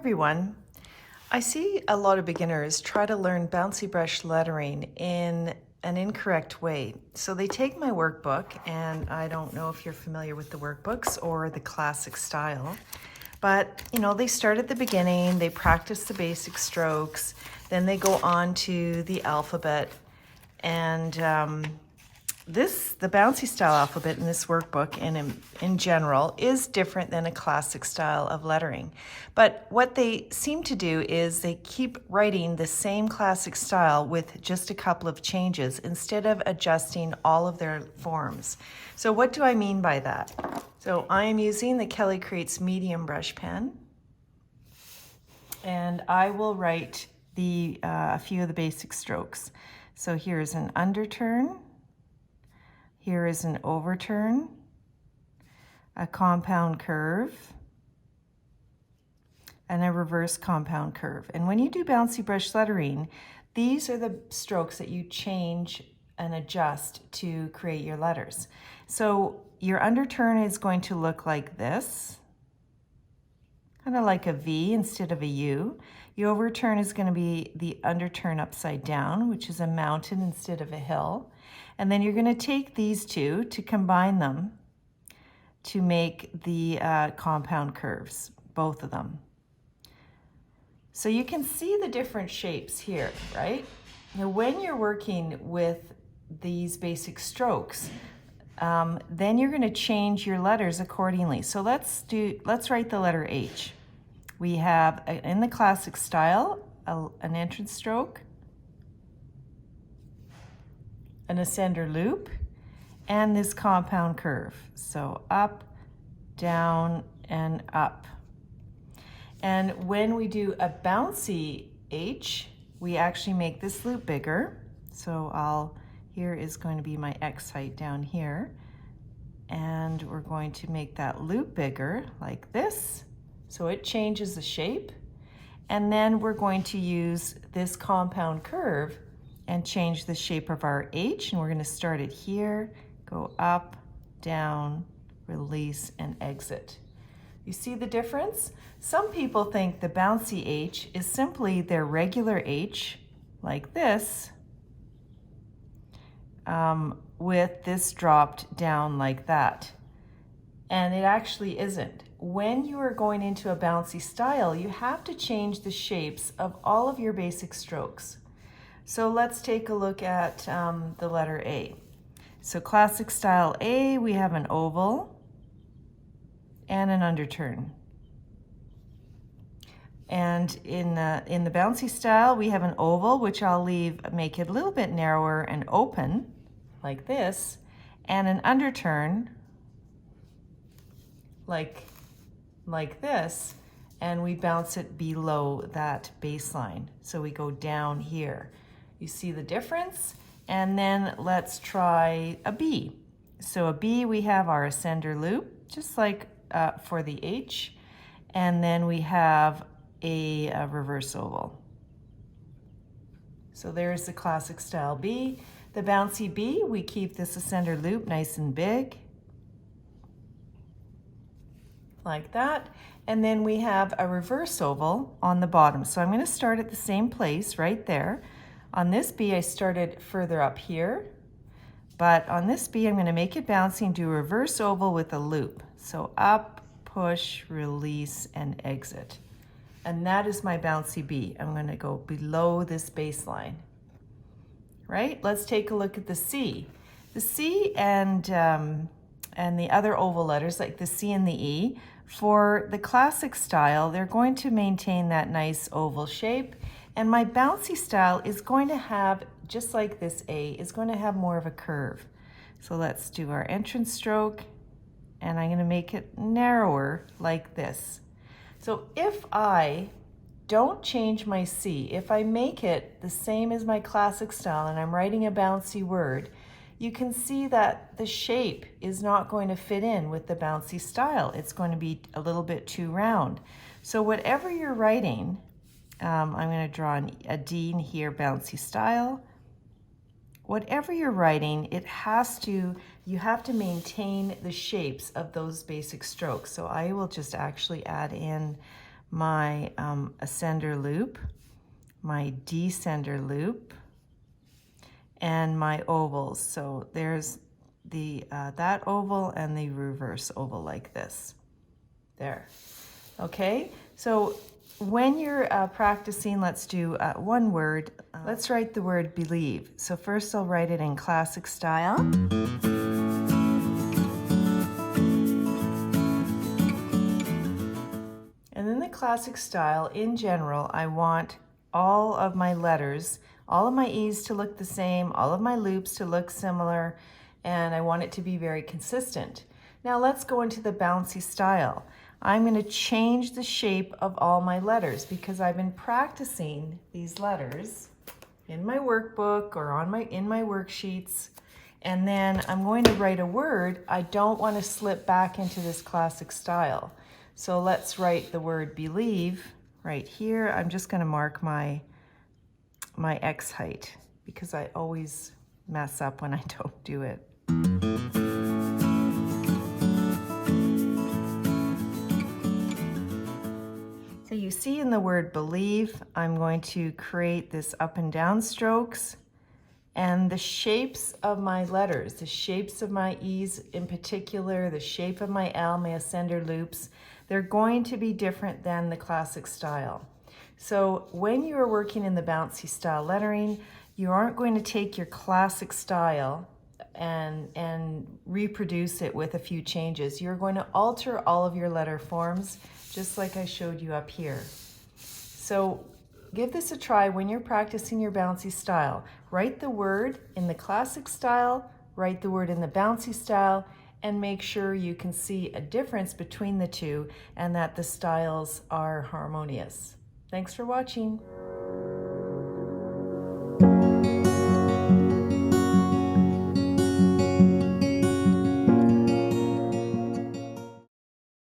everyone. I see a lot of beginners try to learn bouncy brush lettering in an incorrect way. So they take my workbook, and I don't know if you're familiar with the workbooks or the classic style, but they start at the beginning, they practice the basic strokes, then they go on to the alphabet, and the bouncy style alphabet in this workbook and in general is different than a classic style of lettering. But what they seem to do is they keep writing the same classic style with just a couple of changes instead of adjusting all of their forms. So what do I mean by that? So I am using the KellyCreates medium brush pen, and I will write a few of the basic strokes. So here's an underturn. Here is an overturn, a compound curve, and a reverse compound curve. And when you do bouncy brush lettering, these are the strokes that you change and adjust to create your letters. So your underturn is going to look like this, kind of like a V instead of a U. The overturn is going to be the underturn upside down, which is a mountain instead of a hill. And then you're going to take these two to combine them to make the compound curves, both of them. So you can see the different shapes here, right? Now, when you're working with these basic strokes, then you're going to change your letters accordingly. So let's write the letter H. We have, in the classic style, an entrance stroke, an ascender loop, and this compound curve. So up, down, and up. And when we do a bouncy H, we actually make this loop bigger. So here is going to be my X height down here. And we're going to make that loop bigger like this. So it changes the shape. And then we're going to use this compound curve and change the shape of our H. And we're going to start it here, go up, down, release, and exit. You see the difference? Some people think the bouncy H is simply their regular H, like this, with this dropped down like that. And it actually isn't. When you are going into a bouncy style, you have to change the shapes of all of your basic strokes. So let's take a look at the letter A. So classic style A, we have an oval and an underturn. And in the bouncy style, we have an oval, which I'll make it a little bit narrower and open, like this, and an underturn, like this, and we bounce it below that baseline. So we go down here. You see the difference? And then let's try a B. So a B, we have our ascender loop, just like for the H, and then we have a reverse oval. So there's the classic style B. The bouncy B, we keep this ascender loop nice and big, like that. And then we have a reverse oval on the bottom. So I'm going to start at the same place right there. On this B, I started further up here, but on this B, I'm going to make it bouncy and do a reverse oval with a loop. So up, push, release, and exit. And that is my bouncy B. I'm going to go below this baseline. Right? Let's take a look at the C. The C and the other oval letters, like the C and the E, for the classic style, they're going to maintain that nice oval shape. And my bouncy style is going to have, just like this A, is going to have more of a curve. So let's do our entrance stroke, and I'm going to make it narrower like this. So if I don't change my C, if I make it the same as my classic style and I'm writing a bouncy word, you can see that the shape is not going to fit in with the bouncy style. It's going to be a little bit too round. So whatever you're writing, I'm going to draw a D here, bouncy style. Whatever you're writing, you have to maintain the shapes of those basic strokes. So I will just actually add in my ascender loop, my descender loop, and my ovals. So there's the that oval and the reverse oval like this. There. Okay, so when you're practicing, let's do one word. Let's write the word believe. So first I'll write it in classic style. And in the classic style, in general, I want all of my letters, all of my E's to look the same, all of my loops to look similar, and I want it to be very consistent. Now let's go into the bouncy style. I'm going to change the shape of all my letters because I've been practicing these letters in my workbook or in my worksheets, and then I'm going to write a word. I don't want to slip back into this classic style. So let's write the word believe right here. I'm just going to mark my X height because I always mess up when I don't do it. So you see in the word believe, I'm going to create this up and down strokes, and the shapes of my letters, the shapes of my E's in particular, the shape of my L, my ascender loops, they're going to be different than the classic style. So when you are working in the bouncy style lettering, you aren't going to take your classic style and reproduce it with a few changes. You're going to alter all of your letter forms, just like I showed you up here. So give this a try when you're practicing your bouncy style. Write the word in the classic style, write the word in the bouncy style, and make sure you can see a difference between the two and that the styles are harmonious. Thanks for watching.